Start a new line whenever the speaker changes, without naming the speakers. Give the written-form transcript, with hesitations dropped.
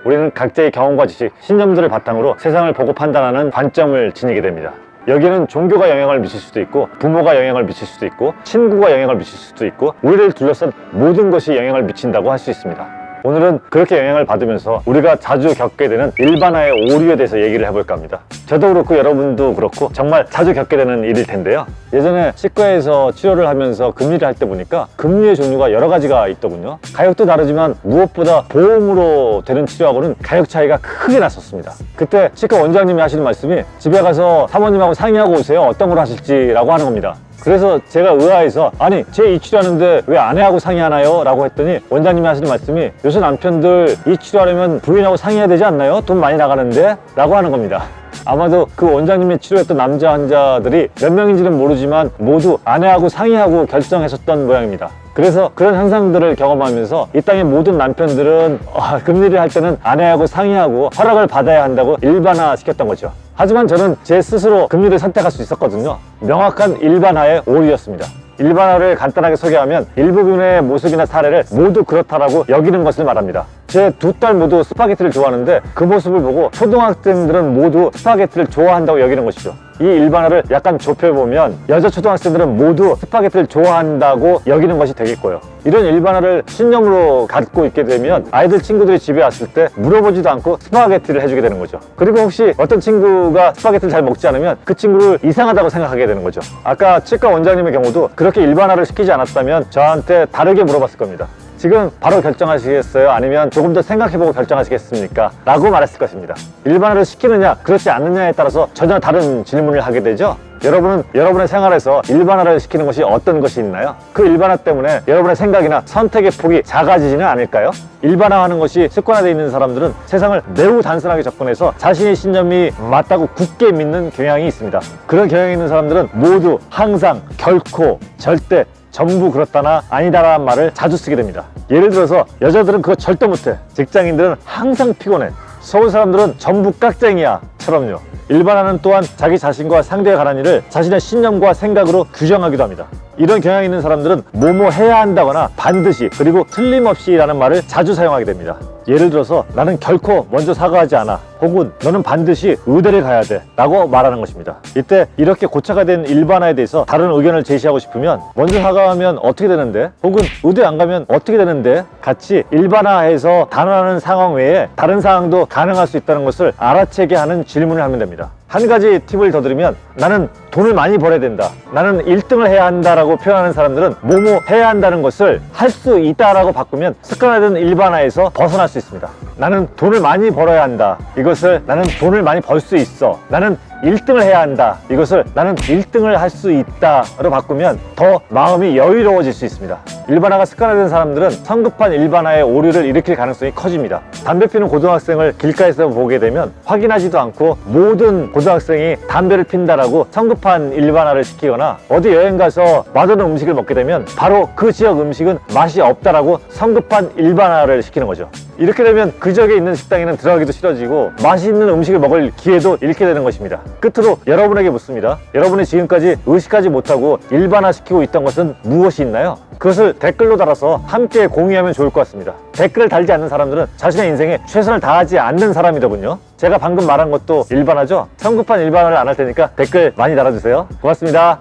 우리는 각자의 경험과 지식, 신념들을 바탕으로 세상을 보고 판단하는 관점을 지니게 됩니다. 여기에는 종교가 영향을 미칠 수도 있고, 부모가 영향을 미칠 수도 있고, 친구가 영향을 미칠 수도 있고, 우리를 둘러싼 모든 것이 영향을 미친다고 할 수 있습니다. 오늘은 그렇게 영향을 받으면서 우리가 자주 겪게 되는 일반화의 오류에 대해서 얘기를 해볼까 합니다. 저도 그렇고 여러분도 그렇고 정말 자주 겪게 되는 일일 텐데요. 예전에 치과에서 치료를 하면서 금리를 할 때 보니까 금리의 종류가 여러 가지가 있더군요. 가격도 다르지만 무엇보다 보험으로 되는 치료하고는 가격 차이가 크게 났었습니다. 그때 치과 원장님이 하시는 말씀이 집에 가서 사모님하고 상의하고 오세요. 어떤 걸 하실지라고 하는 겁니다. 그래서 제가 의아해서 아니 제 이 치료하는데 왜 아내하고 상의하나요? 라고 했더니 원장님이 하시는 말씀이 요새 남편들 이 치료하려면 부인하고 상의해야 되지 않나요? 돈 많이 나가는데? 라고 하는 겁니다. 아마도 그 원장님의 치료했던 남자 환자들이 몇 명인지는 모르지만 모두 아내하고 상의하고 결정했었던 모양입니다. 그래서 그런 현상들을 경험하면서 이 땅의 모든 남편들은 금리를 할 때는 아내하고 상의하고 허락을 받아야 한다고 일반화시켰던 거죠. 하지만 저는 제 스스로 금리를 선택할 수 있었거든요. 명확한 일반화의 오류였습니다. 일반화를 간단하게 소개하면 일부분의 모습이나 사례를 모두 그렇다라고 여기는 것을 말합니다. 제 두 딸 모두 스파게티를 좋아하는데 그 모습을 보고 초등학생들은 모두 스파게티를 좋아한다고 여기는 것이죠. 이 일반화를 약간 좁혀보면 여자 초등학생들은 모두 스파게티를 좋아한다고 여기는 것이 되겠고요. 이런 일반화를 신념으로 갖고 있게 되면 아이들 친구들이 집에 왔을 때 물어보지도 않고 스파게티를 해주게 되는 거죠. 그리고 혹시 어떤 친구가 스파게티를 잘 먹지 않으면 그 친구를 이상하다고 생각하게 되는 거죠. 아까 치과 원장님의 경우도 그렇게 일반화를 시키지 않았다면 저한테 다르게 물어봤을 겁니다. 지금 바로 결정하시겠어요? 아니면 조금 더 생각해보고 결정하시겠습니까? 라고 말했을 것입니다. 일반화를 시키느냐 그렇지 않느냐에 따라서 전혀 다른 질문을 하게 되죠. 여러분은 여러분의 생활에서 일반화를 시키는 것이 어떤 것이 있나요? 그 일반화 때문에 여러분의 생각이나 선택의 폭이 작아지지는 않을까요? 일반화하는 것이 습관화되어 있는 사람들은 세상을 매우 단순하게 접근해서 자신의 신념이 맞다고 굳게 믿는 경향이 있습니다. 그런 경향이 있는 사람들은 모두 항상, 결코, 절대, 전부 그렇다나 아니다라는 말을 자주 쓰게 됩니다. 예를 들어서 여자들은 그거 절대 못해. 직장인들은 항상 피곤해. 서울 사람들은 전부 깍쟁이야 처럼요. 일반화는 또한 자기 자신과 상대에 관한 일을 자신의 신념과 생각으로 규정하기도 합니다. 이런 경향이 있는 사람들은 뭐뭐 해야 한다거나 반드시 그리고 틀림없이 라는 말을 자주 사용하게 됩니다. 예를 들어서 나는 결코 먼저 사과하지 않아, 혹은 너는 반드시 의대를 가야 돼 라고 말하는 것입니다. 이때 이렇게 고착화 된 일반화에 대해서 다른 의견을 제시하고 싶으면 먼저 사과하면 어떻게 되는데? 혹은 의대 안 가면 어떻게 되는데? 같이 일반화해서 단언하는 상황 외에 다른 상황도 가능할 수 있다는 것을 알아채게 하는 질문을 하면 됩니다. 한 가지 팁을 더 드리면 나는 돈을 많이 벌어야 된다, 나는 1등을 해야 한다라고 표현하는 사람들은 뭐뭐 해야 한다는 것을 할 수 있다라고 바꾸면 습관화된 일반화에서 벗어날 수 있습니다. 나는 돈을 많이 벌어야 한다, 이것을 나는 돈을 많이 벌 수 있어. 나는 1등을 해야 한다, 이것을 나는 1등을 할 수 있다로 바꾸면 더 마음이 여유로워질 수 있습니다. 일반화가 습관화된 사람들은 성급한 일반화의 오류를 일으킬 가능성이 커집니다. 담배 피우는 고등학생을 길가에서 보게 되면 확인하지도 않고 모든 고등학생이 담배를 핀다라고 성급한 일반화를 시키거나 어디 여행 가서 맛없는 음식을 먹게 되면 바로 그 지역 음식은 맛이 없다라고 성급한 일반화를 시키는 거죠. 이렇게 되면 그 지역에 있는 식당에는 들어가기도 싫어지고 맛있는 음식을 먹을 기회도 잃게 되는 것입니다. 끝으로 여러분에게 묻습니다. 여러분이 지금까지 의식하지 못하고 일반화시키고 있던 것은 무엇이 있나요? 그것을 댓글로 달아서 함께 공유하면 좋을 것 같습니다. 댓글을 달지 않는 사람들은 자신의 인생에 최선을 다하지 않는 사람이더군요. 제가 방금 말한 것도 일반화죠? 성급한 일반화를 안 할 테니까 댓글 많이 달아주세요. 고맙습니다.